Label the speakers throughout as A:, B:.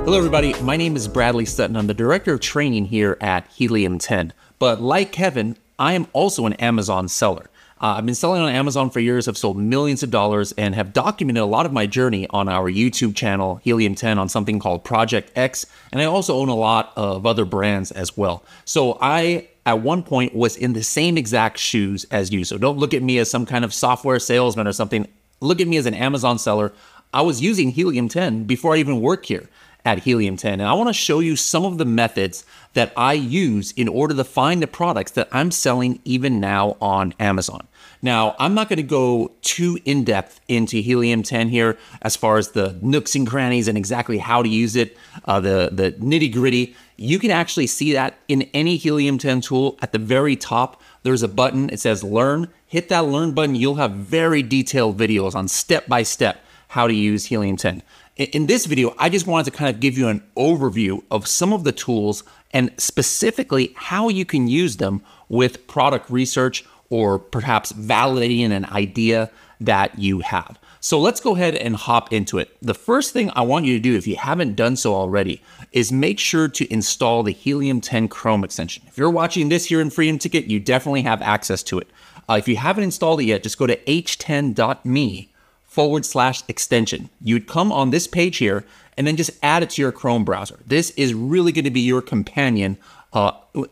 A: Hello everybody, my name is Bradley Sutton. I'm the Director of Training here at HELIUM10. But like Kevin, I am also an Amazon seller. I've been selling on Amazon for years, I've sold millions of dollars, and have documented a lot of my journey on our YouTube channel, HELIUM10, on something called Project X, and I also own a lot of other brands as well. So I, at one point, was in the same exact shoes as you. So don't look at me as some kind of software salesman or something. Look at me as an Amazon seller. I was using HELIUM10 before I even worked here at HELIUM10. And I want to show you some of the methods that I use in order to find the products that I'm selling even now on Amazon. Now, I'm not going to go too in-depth into HELIUM10 here as far as the nooks and crannies and exactly how to use it, the nitty-gritty. You can actually see that in any HELIUM10 tool. At the very top, there's a button. It says Learn. Hit that Learn button. You'll have very detailed videos on step-by-step how to use HELIUM10. In this video, I just wanted to kind of give you an overview of some of the tools and specifically how you can use them with product research or perhaps validating an idea that you have. So let's go ahead and hop into it. The first thing I want you to do, if you haven't done so already, is make sure to install the HELIUM10 Chrome extension. If you're watching this here in Freedom Ticket, you definitely have access to it. If you haven't installed it yet, just go to h10.me/extension. You'd come on this page here and then just add it to your Chrome browser. This is really going to be your companion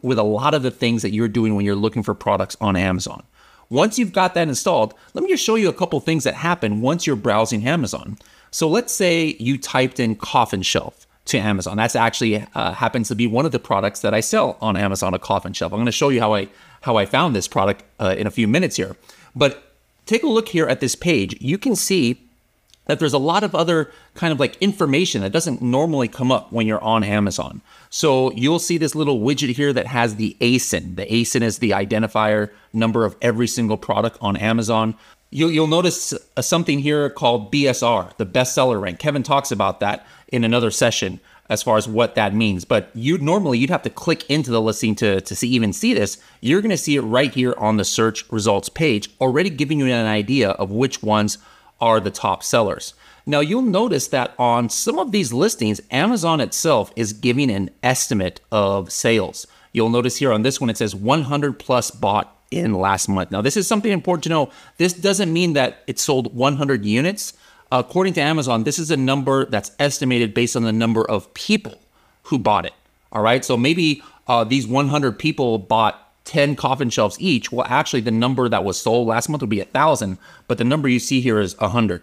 A: with a lot of the things that you're doing when you're looking for products on Amazon. Once you've got that installed, let me just show you a couple things that happen once you're browsing Amazon. So let's say you typed in coffin shelf to Amazon. That's actually happens to be one of the products that I sell on Amazon, a coffin shelf. I'm going to show you how I found this product in a few minutes here. But take a look here at this page. You can see that there's a lot of other kind of like information that doesn't normally come up when you're on Amazon. So you'll see this little widget here that has the ASIN. The ASIN is the identifier number of every single product on Amazon. You'll notice something here called BSR, the bestseller rank. Kevin talks about that in another session as far as what that means. But you'd have to click into the listing to even see this. You're gonna see it right here on the search results page, already giving you an idea of which ones are the top sellers. Now you'll notice that on some of these listings, Amazon itself is giving an estimate of sales. You'll notice here on this one, it says 100 plus bought in last month. Now this is something important to know. This doesn't mean that it sold 100 units. According to Amazon, this is a number that's estimated based on the number of people who bought it. All right, so maybe these 100 people bought 10 coffin shelves each. Well, actually the number that was sold last month would be 1,000, but the number you see here is 100.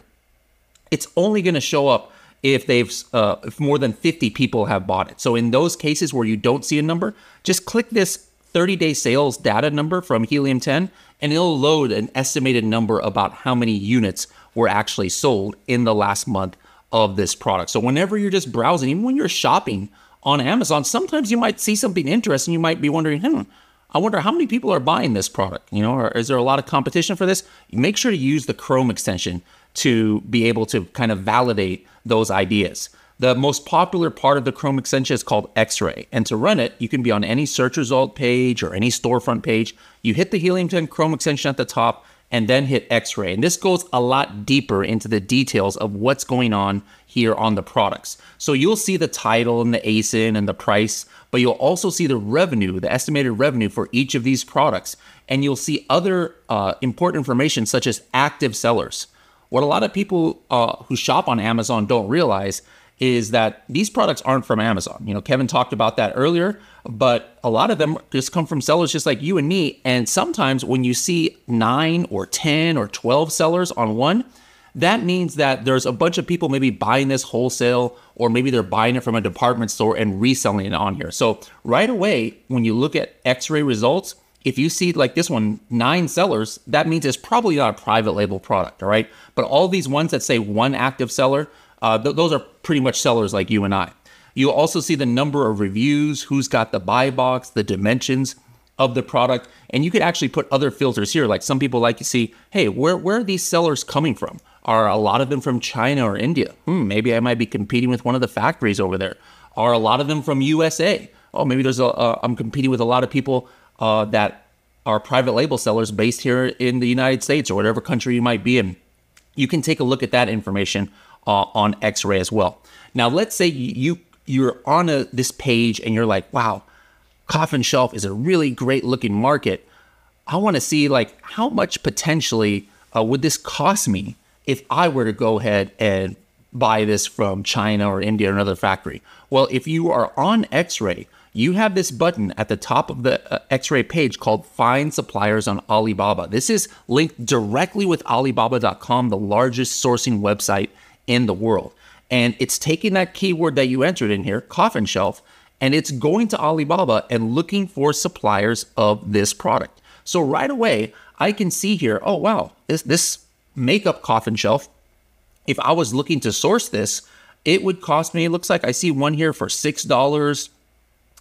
A: It's only going to show up if if more than 50 people have bought it. So in those cases where you don't see a number, just click this 30-day sales data number from HELIUM10, and it'll load an estimated number about how many units were actually sold in the last month of this product. So whenever you're just browsing, even when you're shopping on Amazon, sometimes you might see something interesting. You might be wondering, I wonder how many people are buying this product, or is there a lot of competition for this? Make sure to use the Chrome extension to be able to kind of validate those ideas. The most popular part of the Chrome extension is called X-Ray. And to run it, you can be on any search result page or any storefront page. You hit the HELIUM10 Chrome extension at the top and then hit X-Ray. And this goes a lot deeper into the details of what's going on here on the products. So you'll see the title and the ASIN and the price, but you'll also see the revenue, the estimated revenue for each of these products. And you'll see other important information such as active sellers. What a lot of people who shop on Amazon don't realize is that these products aren't from Amazon. Kevin talked about that earlier, but a lot of them just come from sellers just like you and me. And sometimes when you see 9 or 10 or 12 sellers on one, that means that there's a bunch of people maybe buying this wholesale, or maybe they're buying it from a department store and reselling it on here. So right away, when you look at X-ray results, if you see like this one, 9 sellers, that means it's probably not a private label product, all right? But all these ones that say 1 active seller, those are pretty much sellers like you and I. You'll also see the number of reviews, who's got the buy box, the dimensions of the product, and you could actually put other filters here. Like some people like to see, hey, where are these sellers coming from? Are a lot of them from China or India? Maybe I might be competing with one of the factories over there. Are a lot of them from USA? Oh, maybe I'm competing with a lot of people that are private label sellers based here in the United States or whatever country you might be in. You can take a look at that information on X-Ray as well. Now, let's say you you're on this page and you're like, wow, coffin shelf is a really great looking market. I want to see like how much potentially would this cost me if I were to go ahead and buy this from China or India or another factory. Well, if you are on X-Ray, you have this button at the top of the X-Ray page called Find Suppliers on Alibaba. This is linked directly with Alibaba.com, the largest sourcing website in the world. And it's taking that keyword that you entered in here, coffin shelf, and it's going to Alibaba and looking for suppliers of this product. So right away, I can see here, oh wow, this makeup coffin shelf, if I was looking to source this, it would cost me, it looks like I see one here for $6.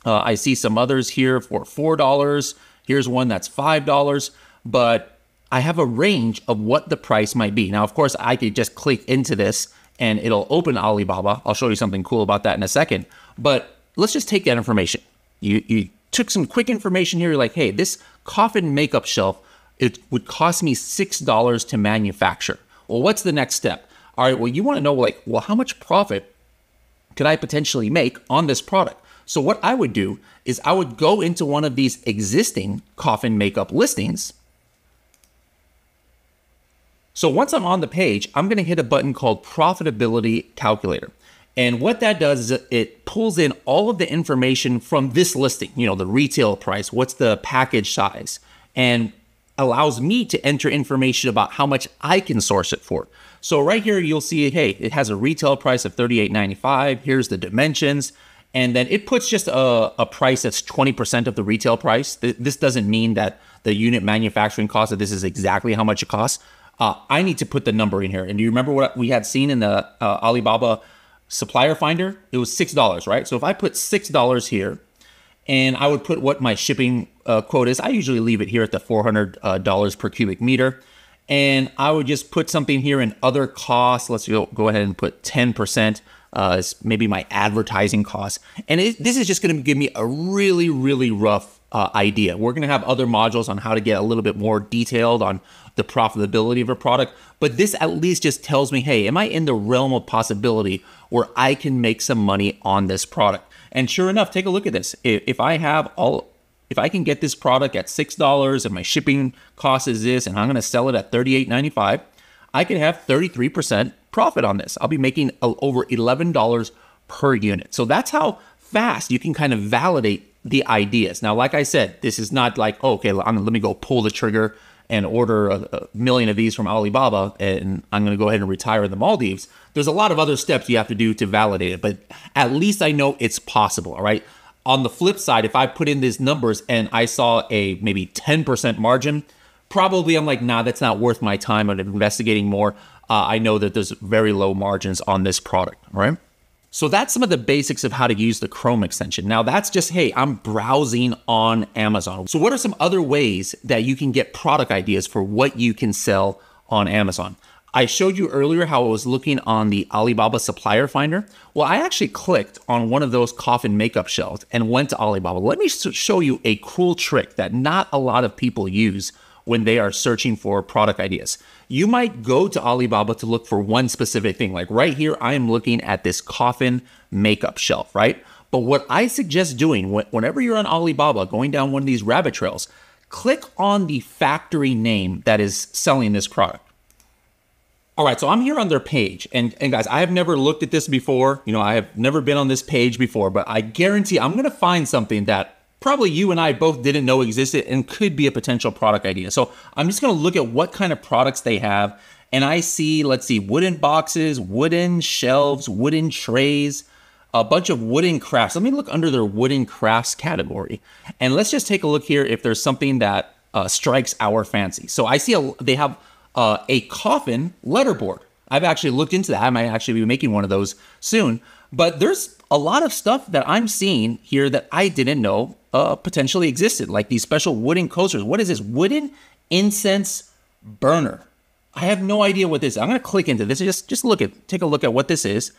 A: I see some others here for $4. Here's one that's $5, but I have a range of what the price might be. Now, of course, I could just click into this and it'll open Alibaba. I'll show you something cool about that in a second, but let's just take that information. You took some quick information here. You're like, hey, this coffin makeup shelf, it would cost me $6 to manufacture. Well, what's the next step? All right, well, you want to know like, well, how much profit could I potentially make on this product? So what I would do is I would go into one of these existing coffin makeup listings. So once I'm on the page, I'm going to hit a button called Profitability Calculator. And what that does is it pulls in all of the information from this listing, you know, the retail price, what's the package size, and allows me to enter information about how much I can source it for. So right here, you'll see, hey, it has a retail price of $38.95. Here's the dimensions. And then it puts just a price that's 20% of the retail price. This doesn't mean that the unit manufacturing cost of this is exactly how much it costs. I need to put the number in here. And do you remember what we had seen in the Alibaba supplier finder? It was $6, right? So if I put $6 here, and I would put what my shipping quote is. I usually leave it here at the $400 per cubic meter. And I would just put something here in other costs. Let's go ahead and put 10% as maybe my advertising costs. And this is just going to give me a really, really rough idea. We're going to have other modules on how to get a little bit more detailed on the profitability of a product. But this at least just tells me, hey, am I in the realm of possibility where I can make some money on this product? And sure enough, take a look at this. If I can get this product at $6 and my shipping cost is this, and I'm going to sell it at $38.95, I can have 33% profit on this. I'll be making over $11 per unit. So that's how fast you can kind of validate the ideas. Now, like I said, this is not like, oh, okay, let me go pull the trigger and order a million of these from Alibaba, and I'm going to go ahead and retire in the Maldives. There's a lot of other steps you have to do to validate it, but at least I know it's possible, all right? On the flip side, if I put in these numbers and I saw a maybe 10% margin, probably I'm like, nah, that's not worth my time of investigating more. I know that there's very low margins on this product, all right? So that's some of the basics of how to use the Chrome extension. Now that's just, hey, I'm browsing on Amazon. So what are some other ways that you can get product ideas for what you can sell on Amazon? I showed you earlier how I was looking on the Alibaba supplier finder. Well, I actually clicked on one of those coffin makeup shelves and went to Alibaba. Let me show you a cool trick that not a lot of people use when they are searching for product ideas. You might go to Alibaba to look for one specific thing. Like right here, I am looking at this coffin makeup shelf, right? But what I suggest doing whenever you're on Alibaba, going down one of these rabbit trails, click on the factory name that is selling this product. All right, so I'm here on their page, and guys, I have never looked at this before. You know, I have never been on this page before, but I guarantee I'm gonna find something that probably you and I both didn't know existed and could be a potential product idea. So I'm just gonna look at what kind of products they have, and I see, let's see, wooden boxes, wooden shelves, wooden trays, a bunch of wooden crafts. Let me look under their wooden crafts category, and let's just take a look here if there's something that strikes our fancy. So I see they have a coffin letterboard. I've actually looked into that. I might actually be making one of those soon. But there's a lot of stuff that I'm seeing here that I didn't know potentially existed, like these special wooden coasters. What is this? Wooden incense burner. I have no idea what this is. I'm going to click into this. Just take a look at what this is.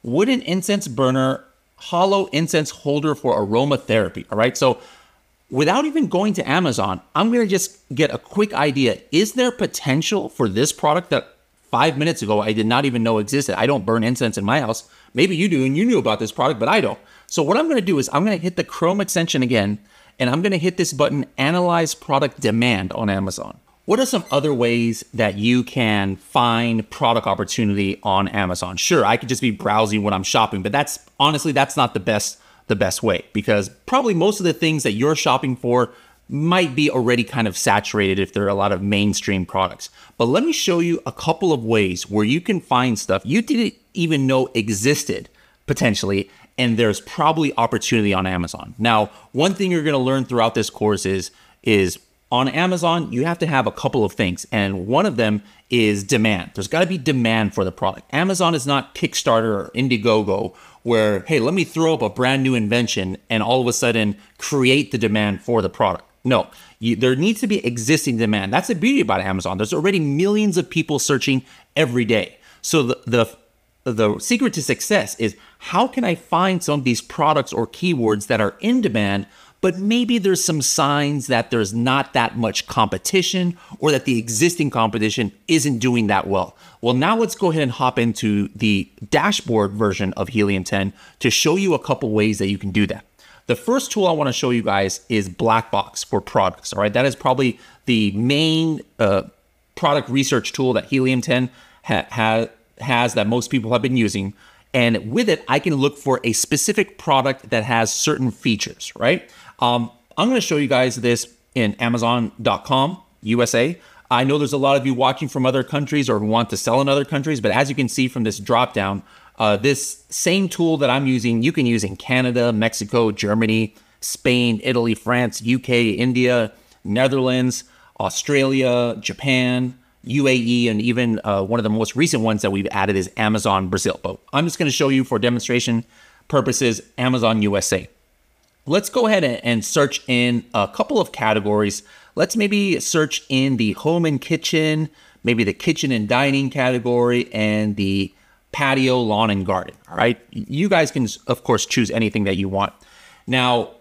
A: Wooden incense burner, hollow incense holder for aromatherapy. All right. So without even going to Amazon, I'm going to just get a quick idea. Is there potential for this product that 5 minutes ago I did not even know existed. I don't burn incense in my house. Maybe you do and you knew about this product, but I don't. So what I'm going to do is I'm going to hit the Chrome extension again, and I'm going to hit this button, Analyze Product Demand on Amazon. What are some other ways that you can find product opportunity on Amazon? Sure, I could just be browsing when I'm shopping, but that's not the best way, because probably most of the things that you're shopping for might be already kind of saturated if there are a lot of mainstream products. But let me show you a couple of ways where you can find stuff you didn't even know existed potentially, and there's probably opportunity on Amazon. Now, one thing you're going to learn throughout this course is on Amazon, you have to have a couple of things, and one of them is demand. There's got to be demand for the product. Amazon is not Kickstarter or Indiegogo where, hey, let me throw up a brand new invention and all of a sudden create the demand for the product. No, there needs to be existing demand. That's the beauty about Amazon. There's already millions of people searching every day. So the secret to success is, how can I find some of these products or keywords that are in demand, but maybe there's some signs that there's not that much competition, or that the existing competition isn't doing that well. Well, now let's go ahead and hop into the dashboard version of HELIUM10 to show you a couple ways that you can do that. The first tool I want to show you guys is Black Box for products. All right, that is probably the main product research tool that HELIUM10 has that most people have been using. And with it, I can look for a specific product that has certain features, right? I'm going to show you guys this in Amazon.com, USA. I know there's a lot of you watching from other countries or want to sell in other countries, but as you can see from this dropdown, this same tool that I'm using, you can use in Canada, Mexico, Germany, Spain, Italy, France, UK, India, Netherlands, Australia, Japan, UAE, and even one of the most recent ones that we've added is Amazon Brazil. But I'm just going to show you for demonstration purposes, Amazon USA. Let's go ahead and search in a couple of categories. Let's maybe search in the home and kitchen, maybe the kitchen and dining category, and the patio, lawn, and garden. All right. You guys can, of course, choose anything that you want. Now,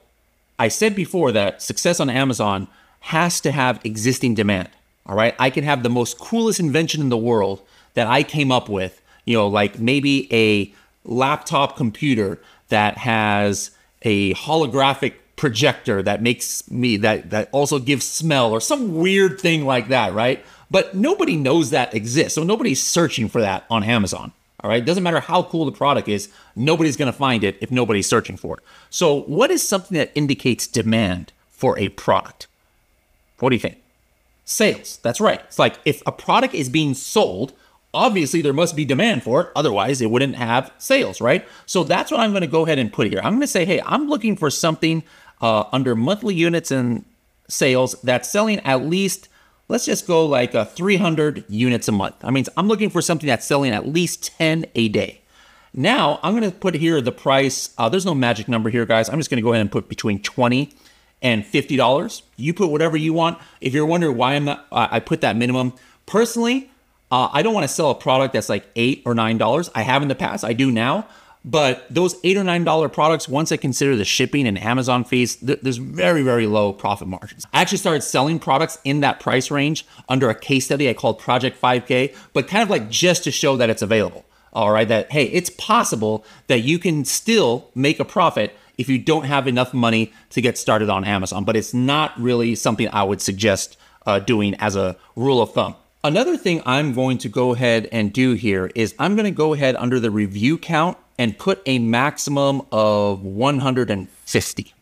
A: I said before that success on Amazon has to have existing demand. All right. I can have the most coolest invention in the world that I came up with, like maybe a laptop computer that has a holographic projector that makes me, that also gives smell, or some weird thing like that, right? But nobody knows that exists. So nobody's searching for that on Amazon. All right. Doesn't matter how cool the product is. Nobody's going to find it if nobody's searching for it. So what is something that indicates demand for a product? What do you think? Sales. That's right. It's like if a product is being sold, obviously there must be demand for it. Otherwise it wouldn't have sales, right? So that's what I'm going to go ahead and put here. I'm going to say, hey, I'm looking for something under monthly units and sales that's selling at least, let's just go like 300 units a month. I mean, I'm looking for something that's selling at least 10 a day. Now I'm going to put here the price. There's no magic number here, guys. I'm just going to go ahead and put between $20 and $50. You put whatever you want. If you're wondering why I put that minimum, personally, I don't want to sell a product that's like $8 or $9. I have in the past, I do now. But those $8 or $9 products, once I consider the shipping and Amazon fees, there's very, very low profit margins. I actually started selling products in that price range under a case study I called Project 5K, but kind of like just to show that it's available. All right, that, hey, it's possible that you can still make a profit if you don't have enough money to get started on Amazon, but it's not really something I would suggest doing as a rule of thumb. Another thing I'm going to go ahead and do here is I'm going to go ahead under the review count and put a maximum of 150.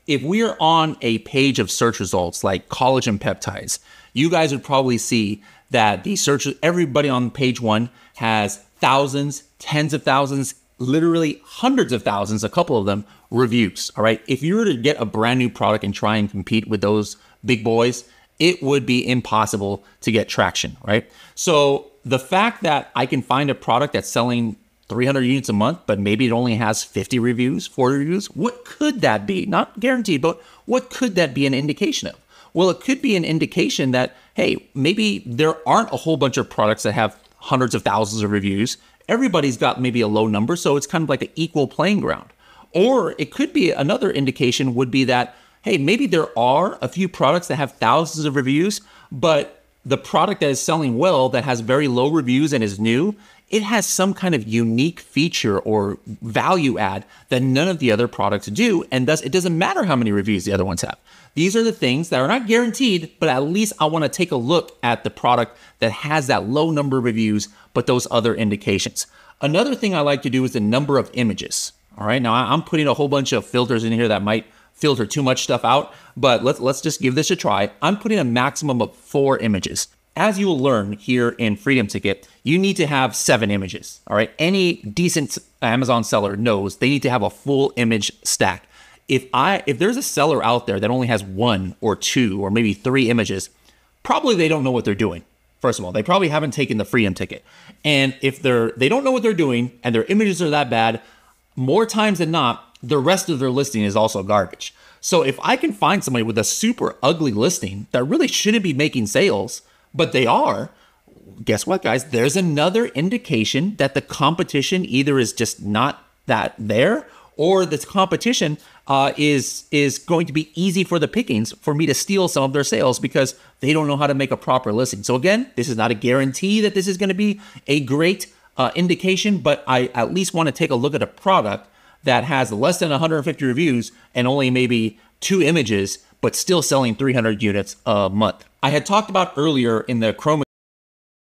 A: If we're on a page of search results like collagen peptides, you guys would probably see that the search, everybody on page one has thousands, tens of thousands, literally hundreds of thousands, a couple of them, reviews. All right. If you were to get a brand new product and try and compete with those big boys, it would be impossible to get traction, right? So the fact that I can find a product that's selling 300 units a month, but maybe it only has 50 reviews, 40 reviews, what could that be? Not guaranteed, but what could that be an indication of? Well, it could be an indication that, hey, maybe there aren't a whole bunch of products that have hundreds of thousands of reviews. Everybody's got maybe a low number, so it's kind of like an equal playing ground. Or it could be another indication would be that, hey, maybe there are a few products that have thousands of reviews, but the product that is selling well, that has very low reviews and is new, it has some kind of unique feature or value add that none of the other products do, and thus it doesn't matter how many reviews the other ones have. These are the things that are not guaranteed, but at least I want to take a look at the product that has that low number of reviews, but those other indications. Another thing I like to do is the number of images. All right, now I'm putting a whole bunch of filters in here that might filter too much stuff out, but let's just give this a try. I'm putting a maximum of 4 images. As you will learn here in Freedom Ticket, you need to have 7 images. All right, any decent Amazon seller knows they need to have a full image stack. If there's a seller out there that only has 1 or 2 or maybe 3 images, probably they don't know what they're doing. First of all, they probably haven't taken the Freedom Ticket. And if they don't know what they're doing and their images are that bad, more times than not, the rest of their listing is also garbage. So if I can find somebody with a super ugly listing that really shouldn't be making sales, but they are, guess what, guys? There's another indication that the competition either is just not that there, or the competition is going to be easy for the pickings for me to steal some of their sales because they don't know how to make a proper listing. So again, this is not a guarantee that this is going to be a great indication, but I at least want to take a look at a product that has less than 150 reviews and only maybe 2 images, but still selling 300 units a month. I had talked about earlier in the Chrome.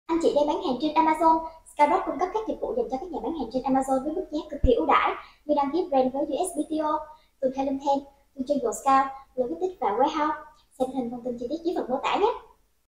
B: Anh chị đang bán hàng trên Amazon. Skyrock cung cấp các dịch vụ dành cho các nhà bán hàng trên Amazon với mức giá cực kỳ ưu đãi như đăng ký brand với USPTO, từ HELIUM10, từ trường Scout, logistics và warehouse. Xem hình thông tin chi tiết dưới phần mô tả nhé.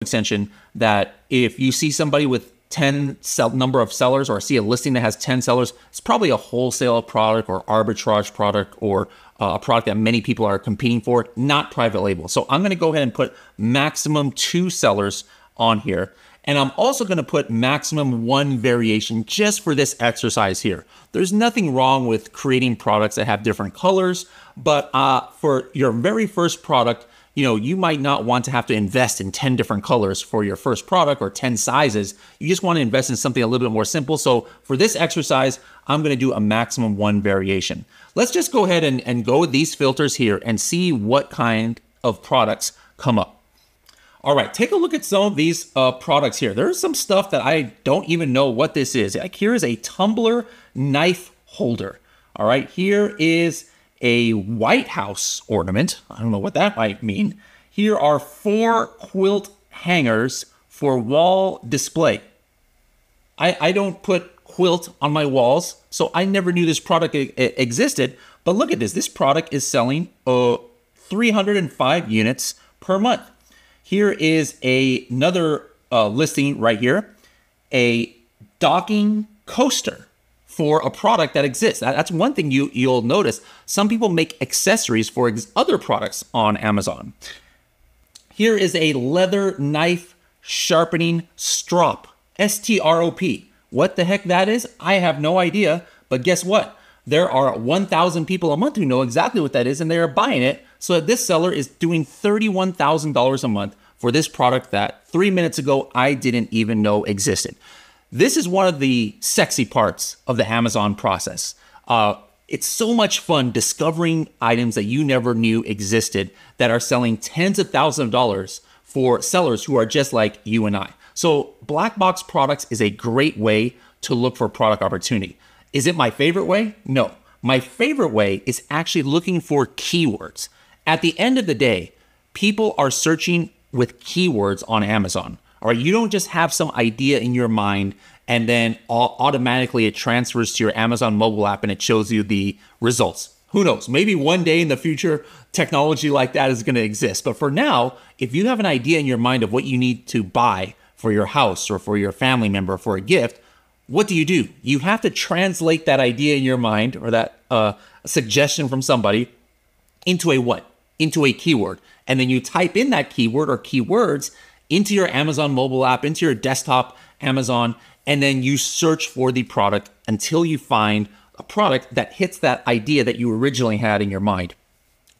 A: Extension that if you see somebody with 10 number of sellers, or see a listing that has 10 sellers, it's probably a wholesale product or arbitrage product or a product that many people are competing for, not private label. So I'm going to go ahead and put maximum 2 sellers on here. And I'm also going to put maximum 1 variation just for this exercise here. There's nothing wrong with creating products that have different colors, but for your very first product, you might not want to have to invest in 10 different colors for your first product or 10 sizes. You just want to invest in something a little bit more simple. So for this exercise, I'm going to do a maximum 1 variation. Let's just go ahead and go with these filters here and see what kind of products come up. All right, take a look at some of these products here. There's some stuff that I don't even know what this is. Like, here is a tumbler knife holder. All right, here is a White House ornament. I don't know what that might mean. Here are 4 quilt hangers for wall display. I don't put quilt on my walls, so I never knew this product existed. But look at this. This product is selling 305 units per month. Here is another listing right here, a docking coaster for a product that exists. That's one thing you'll notice. Some people make accessories for other products on Amazon. Here is a leather knife sharpening strop, S-T-R-O-P. What the heck that is? I have no idea, but guess what? There are 1,000 people a month who know exactly what that is, and they are buying it. So this seller is doing $31,000 a month for this product that 3 minutes ago I didn't even know existed. This is one of the sexy parts of the Amazon process. It's so much fun discovering items that you never knew existed that are selling tens of thousands of dollars for sellers who are just like you and I. So black box products is a great way to look for product opportunity. Is it my favorite way? No. My favorite way is actually looking for keywords. At the end of the day, people are searching with keywords on Amazon. All right, you don't just have some idea in your mind and then automatically it transfers to your Amazon mobile app and it shows you the results. Who knows? Maybe one day in the future, technology like that is going to exist. But for now, if you have an idea in your mind of what you need to buy for your house or for your family member for a gift, what do? You have to translate that idea in your mind or that suggestion from somebody into a what? Into a keyword. And then you type in that keyword or keywords into your Amazon mobile app, into your desktop Amazon, and then you search for the product until you find a product that hits that idea that you originally had in your mind.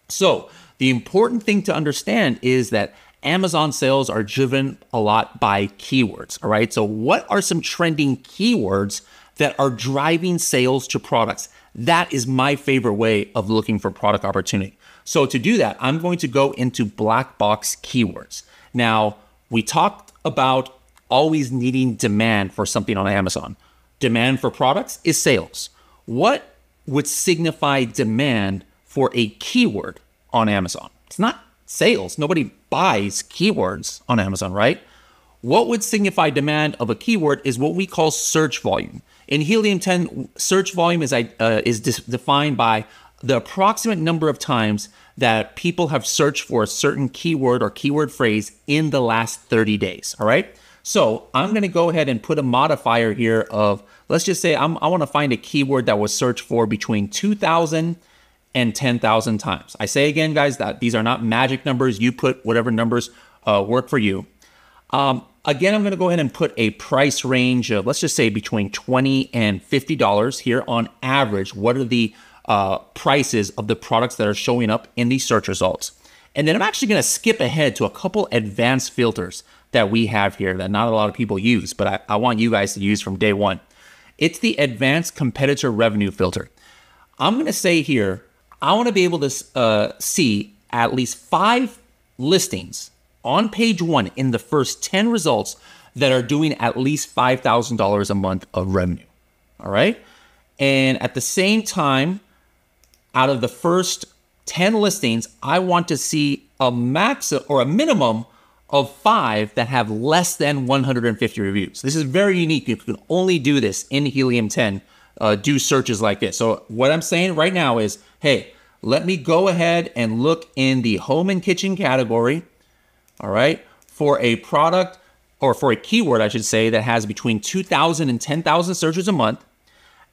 A: So the important thing to understand is that Amazon sales are driven a lot by keywords, all right? So what are some trending keywords that are driving sales to products? That is my favorite way of looking for product opportunity. So to do that, I'm going to go into black box keywords. Now, we talked about always needing demand for something on Amazon. Demand for products is sales. What would signify demand for a keyword on Amazon? It's not sales. Nobody buys keywords on Amazon, right? What would signify demand of a keyword is what we call search volume. In Helium10, search volume is defined by the approximate number of times that people have searched for a certain keyword or keyword phrase in the last 30 days, all right? So I'm going to go ahead and put a modifier here of, let's just say I want to find a keyword that was searched for between 2,000 and 10,000 times. I say again, guys, that these are not magic numbers. You put whatever numbers work for you. Again, I'm going to go ahead and put a price range of, let's just say between $20 and $50 here on average. What are the prices of the products that are showing up in these search results? And then I'm actually going to skip ahead to a couple advanced filters that we have here that not a lot of people use, but I want you guys to use from day one. It's the advanced competitor revenue filter. I'm going to say here, I want to be able to see at least 5 listings on page 1 in the first 10 results that are doing at least $5,000 a month of revenue. All right. And at the same time, out of the first 10 listings, I want to see a max or a minimum of 5 that have less than 150 reviews. This is very unique. You can only do this in Helium10, do searches like this. So what I'm saying right now is, hey, let me go ahead and look in the home and kitchen category, all right, for a product or for a keyword, I should say, that has between 2,000 and 10,000 searches a month,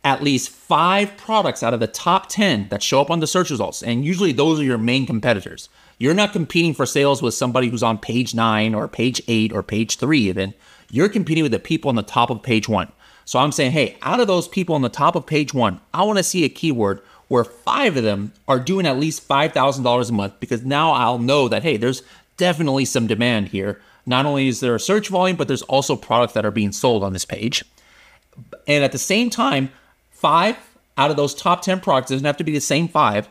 A: at least 5 products out of the top 10 that show up on the search results. And usually those are your main competitors. You're not competing for sales with somebody who's on page 9 or page 8 or page 3 even. You're competing with the people on the top of page 1. So I'm saying, hey, out of those people on the top of page 1, I want to see a keyword where 5 of them are doing at least $5,000 a month, because now I'll know that, hey, there's definitely some demand here. Not only is there a search volume, but there's also products that are being sold on this page. And at the same time, 5 out of those top 10 products, doesn't have to be the same 5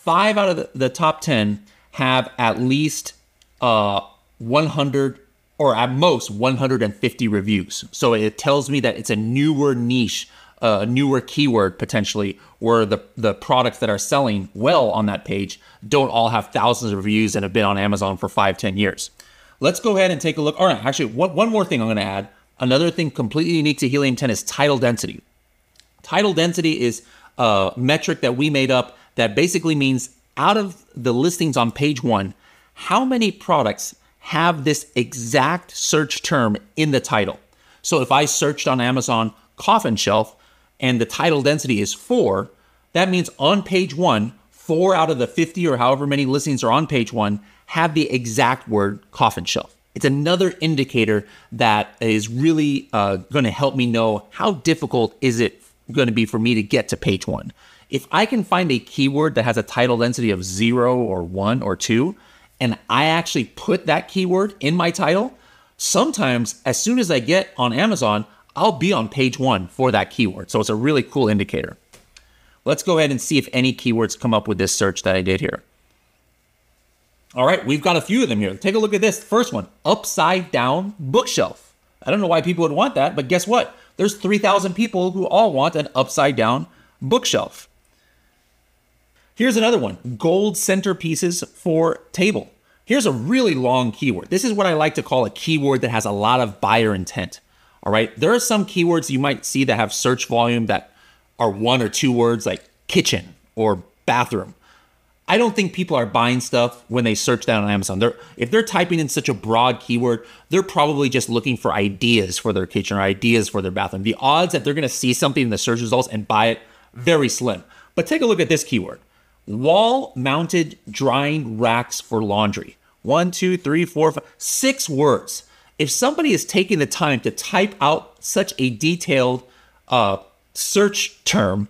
A: out of the top 10 have at least 100 or at most 150 reviews. So it tells me that it's a newer niche, a newer keyword potentially, where the products that are selling well on that page don't all have thousands of reviews and have been on Amazon for 5-10 years. Let's go ahead and take a look. All right, actually, one more thing I'm going to add. Another thing completely unique to Helium10 is title density. Title density is a metric that we made up that basically means out of the listings on page 1, how many products have this exact search term in the title. So if I searched on Amazon coffin shelf and the title density is 4, that means on page 1, 4 out of the 50 or however many listings are on page 1 have the exact word coffin shelf. It's another indicator that is really going to help me know how difficult is it going to be for me to get to page 1. If I can find a keyword that has a title density of 0 or 1 or 2, and I actually put that keyword in my title, sometimes as soon as I get on Amazon, I'll be on page 1 for that keyword. So it's a really cool indicator. Let's go ahead and see if any keywords come up with this search that I did here. All right, we've got a few of them here. Take a look at this first one, upside down bookshelf. I don't know why people would want that, but guess what? There's 3,000 people who all want an upside down bookshelf. Here's another one, gold centerpieces for table. Here's a really long keyword. This is what I like to call a keyword that has a lot of buyer intent. All right, there are some keywords you might see that have search volume that are 1 or 2 words, like kitchen or bathroom. I don't think people are buying stuff when they search that on Amazon. If they're typing in such a broad keyword, they're probably just looking for ideas for their kitchen or ideas for their bathroom. The odds that they're going to see something in the search results and buy it, very slim. But take a look at this keyword. Wall-mounted drying racks for laundry. 1, 2, 3, 4, 5, 6 words. If somebody is taking the time to type out such a detailed search term,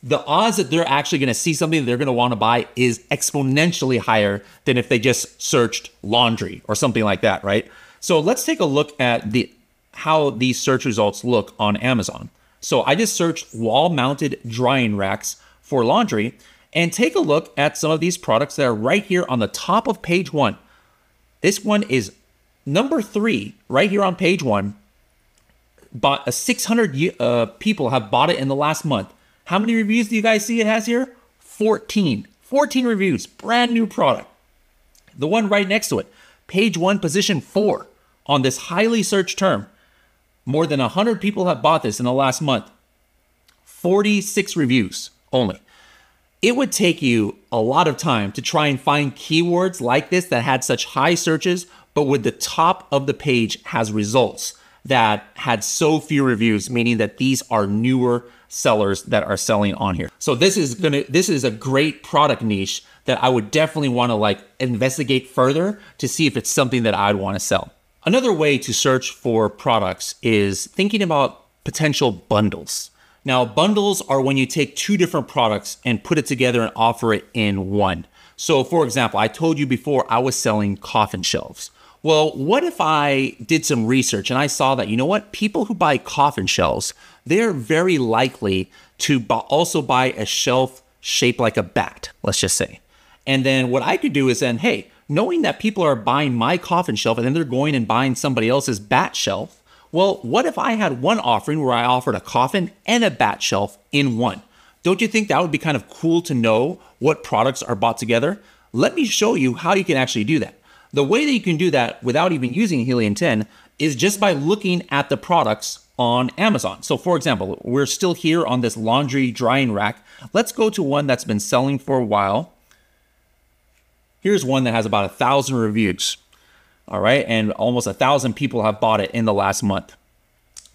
A: the odds that they're actually going to see something that they're going to want to buy is exponentially higher than if they just searched laundry or something like that, right? So let's take a look at how these search results look on Amazon. So I just searched wall-mounted drying racks for laundry, and take a look at some of these products that are right here on the top of page 1. This one is number 3, right here on page 1, 600 people have bought it in the last month. How many reviews do you guys see it has here? 14. 14 reviews, brand new product. The one right next to it, page 1, position 4, on this highly searched term. More than 100 people have bought this in the last month. 46 reviews only. It would take you a lot of time to try and find keywords like this that had such high searches, but with the top of the page has results that had so few reviews, meaning that these are newer sellers that are selling on here. So this is a great product niche that I would definitely want to like investigate further to see if it's something that I'd want to sell. Another way to search for products is thinking about potential bundles. Now, bundles are when you take 2 different products and put it together and offer it in one. So for example, I told you before I was selling coffin shelves. Well, what if I did some research and I saw that, you know what, people who buy coffin shelves, they're very likely to also buy a shelf shaped like a bat, let's just say. And then what I could do is then, hey, knowing that people are buying my coffin shelf and then they're going and buying somebody else's bat shelf, well, what if I had one offering where I offered a coffin and a bat shelf in one? Don't you think that would be kind of cool to know what products are bought together? Let me show you how you can actually do that. The way that you can do that without even using HELIUM10 is just by looking at the products on Amazon. So for example, we're still here on this laundry drying rack. Let's go to one that's been selling for a while. Here's one that has about 1,000 reviews. All right, and almost 1,000 people have bought it in the last month.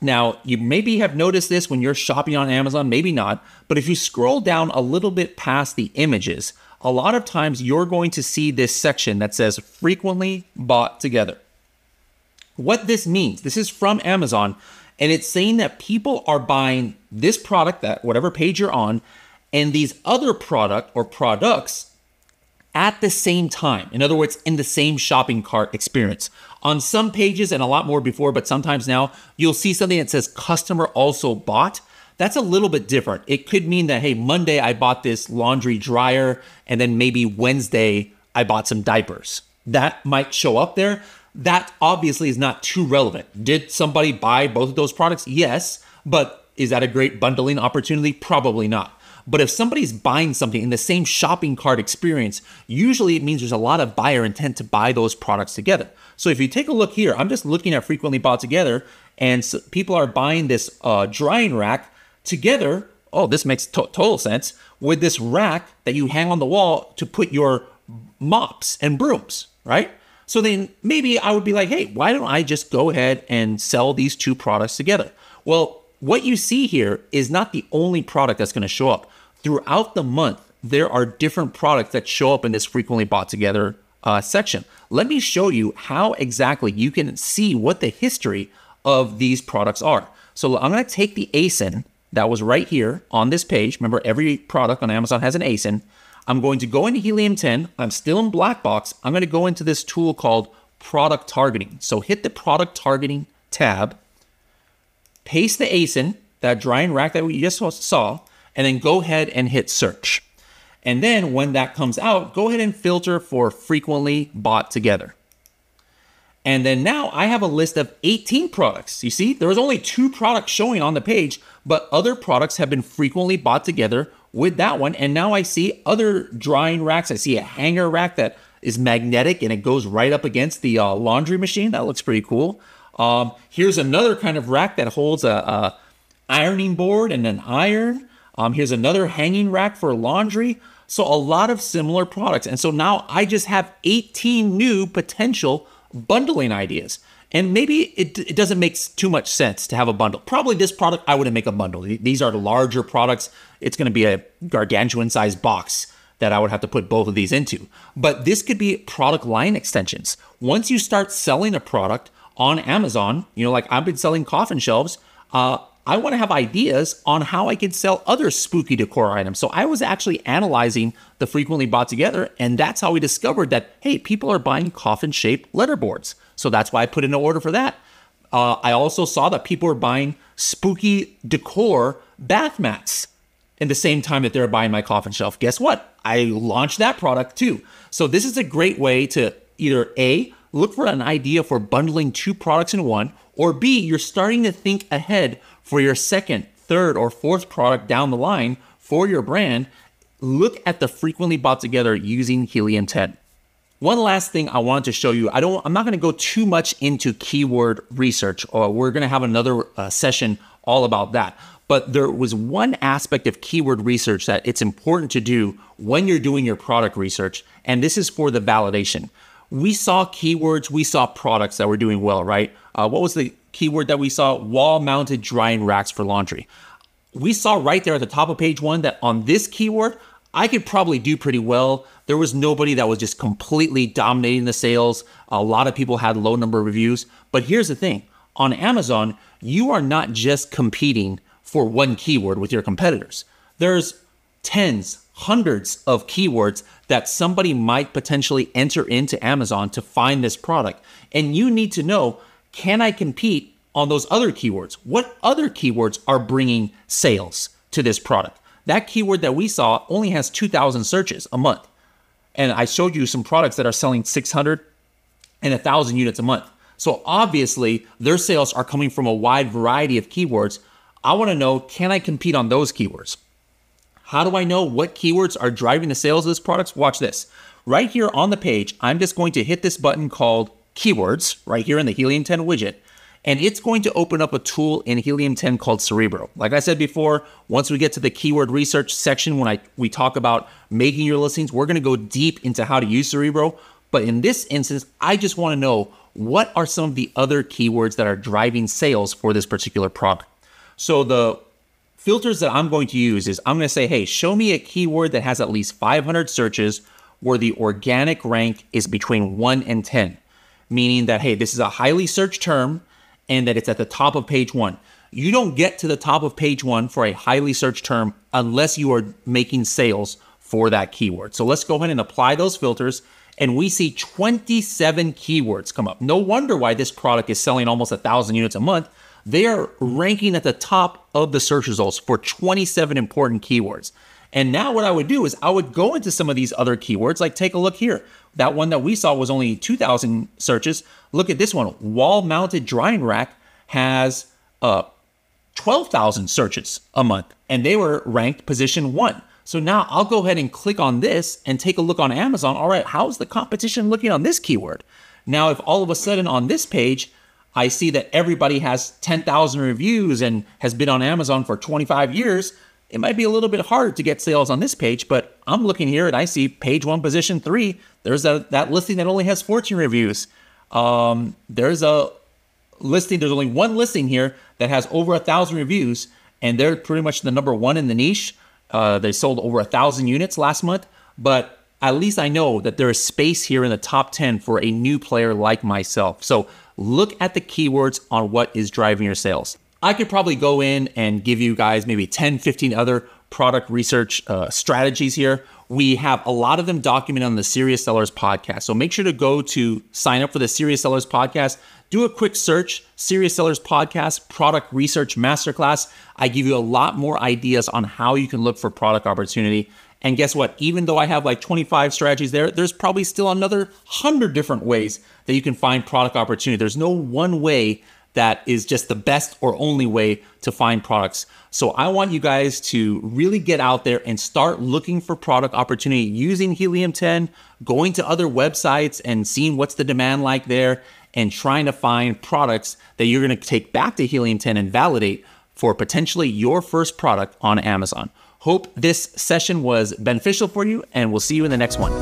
A: Now, you maybe have noticed this when you're shopping on Amazon, maybe not, but if you scroll down a little bit past the images, a lot of times you're going to see this section that says frequently bought together. What this means, this is from Amazon, and it's saying that people are buying this product, that whatever page you're on, and these other product or products at the same time. In other words, in the same shopping cart experience. On some pages, and a lot more before, but sometimes now, you'll see something that says customer also bought. That's a little bit different. It could mean that, hey, Monday I bought this laundry dryer, and then maybe Wednesday I bought some diapers. That might show up there. That obviously is not too relevant. Did somebody buy both of those products? Yes, but is that a great bundling opportunity? Probably not. But if somebody's buying something in the same shopping cart experience, usually it means there's a lot of buyer intent to buy those products together. So if you take a look here, I'm just looking at frequently bought together, and so people are buying this drying rack together. Oh, this makes total sense, with this rack that you hang on the wall to put your mops and brooms, right? So then maybe I would be like, hey, why don't I just go ahead and sell these 2 products together? Well, what you see here is not the only product that's going to show up. Throughout the month, there are different products that show up in this frequently bought together section. Let me show you how exactly you can see what the history of these products are. So I'm going to take the ASIN that was right here on this page. Remember, every product on Amazon has an ASIN. I'm going to go into HELIUM10. I'm still in black box. I'm going to go into this tool called product targeting. So hit the product targeting tab, paste the ASIN, that drying rack that we just saw, and then go ahead and hit search. And then when that comes out, go ahead and filter for frequently bought together. And then now I have a list of 18 products. You see, there was only 2 products showing on the page, but other products have been frequently bought together with that one. And now I see other drying racks. I see a hanger rack that is magnetic and it goes right up against the laundry machine. That looks pretty cool. Here's another kind of rack that holds a ironing board and an iron. Here's another hanging rack for laundry. So a lot of similar products. And so now I just have 18 new potential bundling ideas. And maybe it doesn't make too much sense to have a bundle. Probably this product, I wouldn't make a bundle. These are larger products. It's going to be a gargantuan sized box that I would have to put both of these into. But this could be product line extensions. Once you start selling a product on Amazon, you know, like I've been selling coffin shelves, I want to have ideas on how I can sell other spooky decor items. So I was actually analyzing the frequently bought together, and that's how we discovered that, hey, people are buying coffin-shaped letterboards. So that's why I put in an order for that. I also saw that people were buying spooky decor bath mats in the same time that they're buying my coffin shelf. Guess what? I launched that product too. So this is a great way to either A, look for an idea for bundling 2 products in one, or B, you're starting to think ahead for your second, third, or fourth product down the line for your brand. Look at the frequently bought together using HELIUM10. One last thing I wanted to show you, I'm not going to go too much into keyword research, or we're going to have another session all about that. But there was one aspect of keyword research that it's important to do when you're doing your product research, and this is for the validation. We saw keywords, we saw products that were doing well, right? What was the keyword that we saw? Wall-mounted drying racks for laundry. We saw right there at the top of page 1 that on this keyword, I could probably do pretty well. There was nobody that was just completely dominating the sales. A lot of people had low number of reviews. But here's the thing. On Amazon, you are not just competing for one keyword with your competitors. There's tens, hundreds of keywords that somebody might potentially enter into Amazon to find this product. And you need to know, can I compete on those other keywords? What other keywords are bringing sales to this product? That keyword that we saw only has 2,000 searches a month. And I showed you some products that are selling 600 and 1,000 units a month. So obviously, their sales are coming from a wide variety of keywords. I want to know, can I compete on those keywords? How do I know what keywords are driving the sales of this product? Watch this. Right here on the page, I'm just going to hit this button called Keywords right here in the HELIUM10 widget. And it's going to open up a tool in HELIUM10 called Cerebro. Like I said before, once we get to the keyword research section, when we talk about making your listings, we're going to go deep into how to use Cerebro. But in this instance, I just want to know, what are some of the other keywords that are driving sales for this particular product? So the filters that I'm going to use is I'm going to say, hey, show me a keyword that has at least 500 searches where the organic rank is between 1 and 10. Meaning that, hey, this is a highly searched term, and that it's at the top of page 1. You don't get to the top of page 1 for a highly searched term unless you are making sales for that keyword. So let's go ahead and apply those filters, and we see 27 keywords come up. No wonder why this product is selling almost 1,000 units a month. They are ranking at the top of the search results for 27 important keywords. And now what I would do is I would go into some of these other keywords, like take a look here. That one that we saw was only 2,000 searches. Look at this one. Wall-mounted drying rack has 12,000 searches a month, and they were ranked position 1. So now I'll go ahead and click on this and take a look on Amazon. All right, how's the competition looking on this keyword? Now, if all of a sudden on this page, I see that everybody has 10,000 reviews and has been on Amazon for 25 years, it might be a little bit harder to get sales on this page, but I'm looking here and I see page 1, position 3. There's that listing that only has 14 reviews. There's a listing, there's only one listing here that has over 1,000 reviews, and they're pretty much the number 1 in the niche. They sold over 1,000 units last month, but at least I know that there is space here in the top 10 for a new player like myself. So look at the keywords on what is driving your sales. I could probably go in and give you guys maybe 10, 15 other product research strategies here. We have a lot of them documented on the Serious Sellers podcast. So make sure to go to sign up for the Serious Sellers podcast. Do a quick search, Serious Sellers podcast, product research masterclass. I give you a lot more ideas on how you can look for product opportunity. And guess what? Even though I have like 25 strategies there, there's probably still another 100 different ways that you can find product opportunity. There's no one way that is just the best or only way to find products. So I want you guys to really get out there and start looking for product opportunity using HELIUM10, going to other websites and seeing what's the demand like there, and trying to find products that you're gonna take back to HELIUM10 and validate for potentially your first product on Amazon. Hope this session was beneficial for you, and we'll see you in the next one.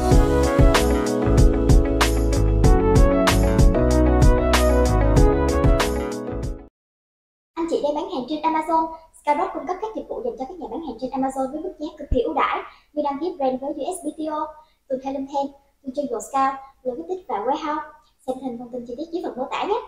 B: Anh chị đang bán hàng trên Amazon. Skyrock cung cấp các dịch vụ dành cho các nhà bán hàng trên Amazon với mức giá cực kỳ ưu đãi như đăng ký brand với USPTO, từ HELIUM10, từ cho Scout, logistics và warehouse. Xem thêm thông tin chi tiết dưới phần mô tả nhé.